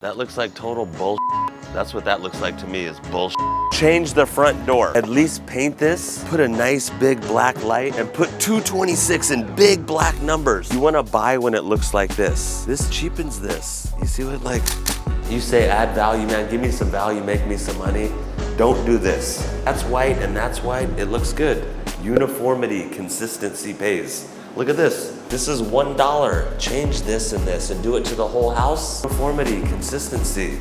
That looks like total bullshit. That's what that looks like to me, is bullshit. Change the front door. At least paint this, put a nice big black light, and put 226 in big black numbers. You wanna buy when it looks like this. This cheapens this. You see what, like, you say add value, man, give me some value, make me some money. Don't do this. That's white and that's white, it looks good. Uniformity, consistency pays. Look at this. This is $1. Change this and do it to the whole house. Uniformity, consistency.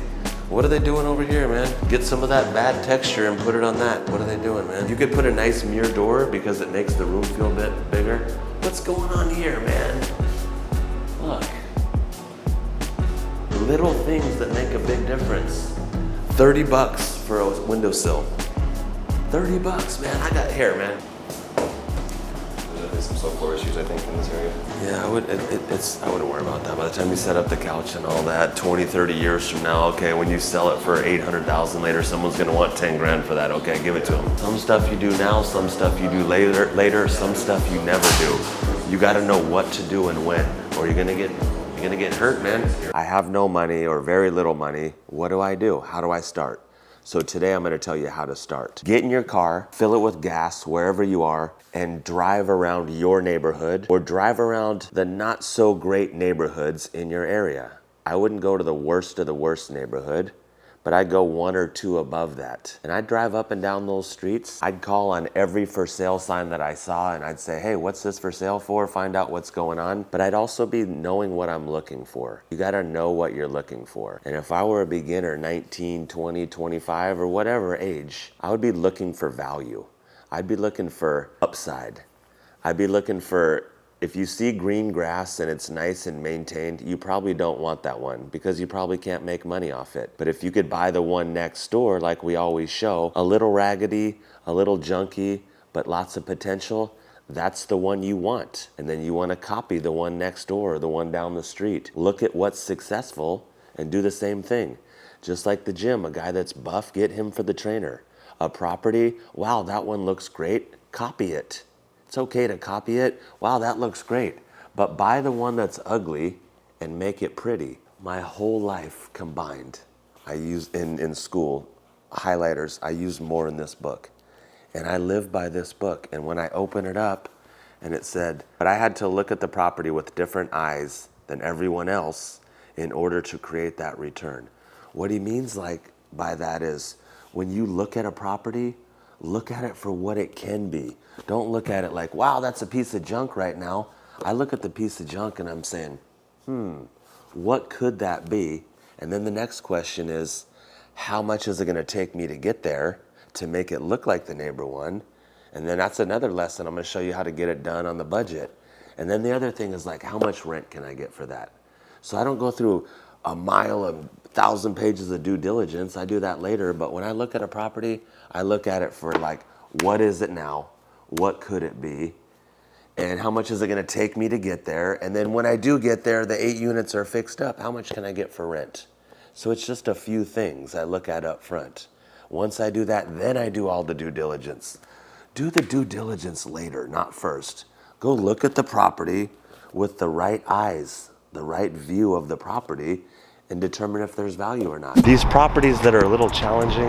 What are they doing over here, man? Get some of that bad texture and put it on that. What are they doing, man? You could put a nice mirror door because it makes the room feel a bit bigger. What's going on here, man? Look. Little things that make a big difference. 30 bucks for a windowsill. 30 bucks, man. I got hair, man. There's some subfloor issues, I think, in this area. Yeah, I wouldn't worry about that. By the time you set up the couch and all that, 20, 30 years from now, okay, when you sell it for 800,000 later, someone's gonna want 10 grand for that. Okay, give it to them. Some stuff you do now, some stuff you do later, some stuff you never do. You gotta know what to do and when, or you're gonna get hurt, man. I have no money or very little money. What do? How do I start? So today I'm gonna tell you how to start. Get in your car, fill it with gas wherever you are, and drive around your neighborhood or drive around the not so great neighborhoods in your area. I wouldn't go to the worst of the worst neighborhood, but I'd go one or two above that. And I'd drive up and down those streets. I'd call on every for sale sign that I saw and I'd say, hey, what's this for sale for? Find out what's going on. But I'd also be knowing what I'm looking for. You gotta know what you're looking for. And if I were a beginner, 19, 20, 25, or whatever age, I would be looking for value. I'd be looking for upside. I'd be looking for, if you see green grass and it's nice and maintained, you probably don't want that one because you probably can't make money off it. But if you could buy the one next door, like we always show, a little raggedy, a little junky, but lots of potential, that's the one you want. And then you want to copy the one next door or the one down the street. Look at what's successful and do the same thing. Just like the gym, a guy that's buff, get him for the trainer. A property, wow, that one looks great, copy it. It's okay to copy it. Wow, that looks great. But buy the one that's ugly and make it pretty. My whole life combined, I use in school, highlighters, I use more in this book. And I live by this book. And when I open it up and it said, but I had to look at the property with different eyes than everyone else in order to create that return. What he means by that is, when you look at a property, look at it for what it can be. Don't look at it like, wow, that's a piece of junk right now. I look at the piece of junk and I'm saying, what could that be? And then the next question is, how much is it gonna take me to get there to make it look like the neighbor one? And then that's another lesson. I'm gonna show you how to get it done on the budget. And then the other thing is like, how much rent can I get for that? So I don't go through a mile of 1,000 pages of due diligence. I do that later, but when I look at a property, I look at it for like, what is it now? What could it be? And how much is it gonna take me to get there? And then when I do get there, the 8 units are fixed up. How much can I get for rent? So it's just a few things I look at up front. Once I do that, then I do all the due diligence. Do the due diligence later, not first. Go look at the property with the right eyes, the right view of the property, and determine if there's value or not. These properties that are a little challenging,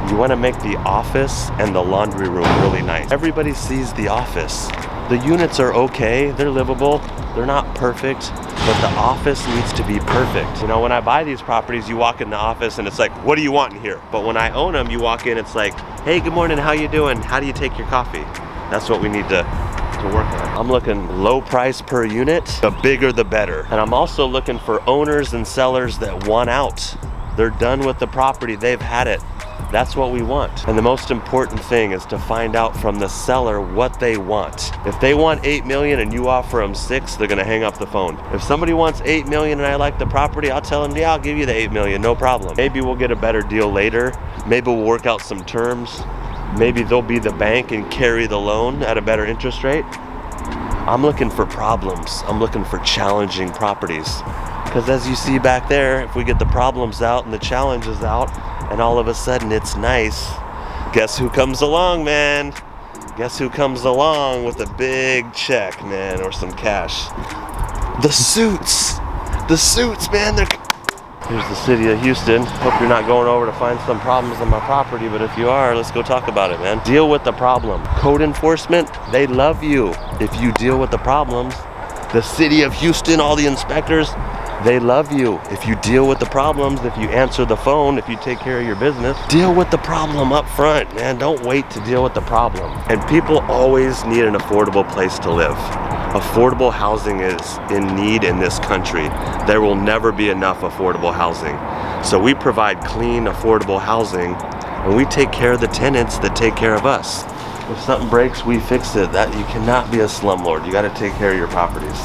you want to make the office and the laundry room really nice. Everybody sees the office. The units are okay, they're livable, they're not perfect, but the office needs to be perfect. You know, when I buy these properties, you walk in the office and it's like, what do you want in here? But when I own them, you walk in, it's like, hey, good morning, how you doing? How do you take your coffee? That's what we need to work on. I'm looking low price per unit, the bigger the better. And I'm also looking for owners and sellers that want out. They're done with the property, they've had it. That's what we want. And the most important thing is to find out from the seller what they want. If they want 8 million and you offer them 6, they're gonna hang up the phone. If somebody wants 8 million and I like the property, I'll tell them, yeah, I'll give you the 8 million, no problem. Maybe we'll get a better deal later. Maybe we'll work out some terms. Maybe they'll be the bank and carry the loan at a better interest rate. I'm looking for problems. I'm looking for challenging properties. Because as you see back there, if we get the problems out and the challenges out, and all of a sudden it's nice, guess who comes along, man? Guess who comes along with a big check, man, or some cash? The suits. The suits, man, Here's the city of Houston. Hope you're not going over to find some problems on my property, but if you are, let's go talk about it, man. Deal with the problem. Code enforcement, they love you if you deal with the problems. The city of Houston, all the inspectors, they love you if you deal with the problems, if you answer the phone, if you take care of your business. Deal with the problem up front, man. Don't wait to deal with the problem. And people always need an affordable place to live. Affordable housing is in need in this country. There will never be enough affordable housing. So we provide clean, affordable housing, and we take care of the tenants that take care of us. If something breaks, we fix it. That you cannot be a slumlord. You gotta take care of your properties.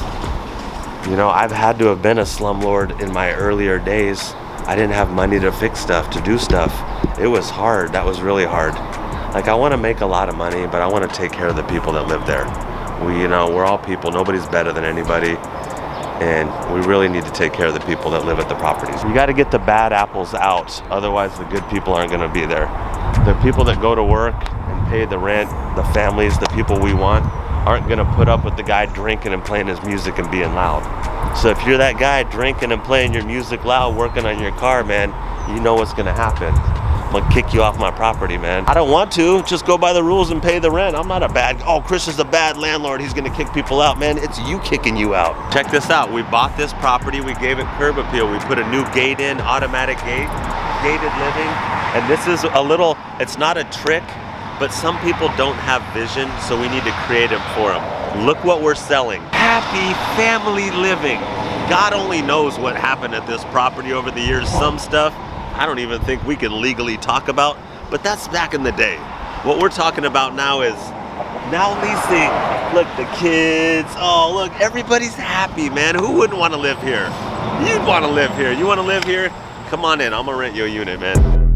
You know, I've had to have been a slumlord in my earlier days. I didn't have money to fix stuff, to do stuff. It was hard, that was really hard. Like, I wanna make a lot of money, but I wanna take care of the people that live there. We're all people, nobody's better than anybody. And we really need to take care of the people that live at the properties. You gotta get the bad apples out, otherwise the good people aren't gonna be there. The people that go to work and pay the rent, the families, the people we want, aren't gonna put up with the guy drinking and playing his music and being loud. So if you're that guy drinking and playing your music loud, working on your car, man, you know what's gonna happen. I'm gonna kick you off my property, man. I don't want to, just go by the rules and pay the rent. I'm not a bad, oh, Chris is a bad landlord, he's gonna kick people out. Man, it's you kicking you out. Check this out, we bought this property, we gave it curb appeal, we put a new gate in, automatic gate, gated living. And this is a little, it's not a trick, but some people don't have vision, so we need to create it for them. Look what we're selling. Happy family living. God only knows what happened at this property over the years. Some stuff I don't even think we can legally talk about, but that's back in the day. What we're talking about now is now leasing. Look, the kids, oh look, everybody's happy, man. Who wouldn't want to live here? You'd want to live here. You want to live here? Come on in, I'm gonna rent you a unit, man.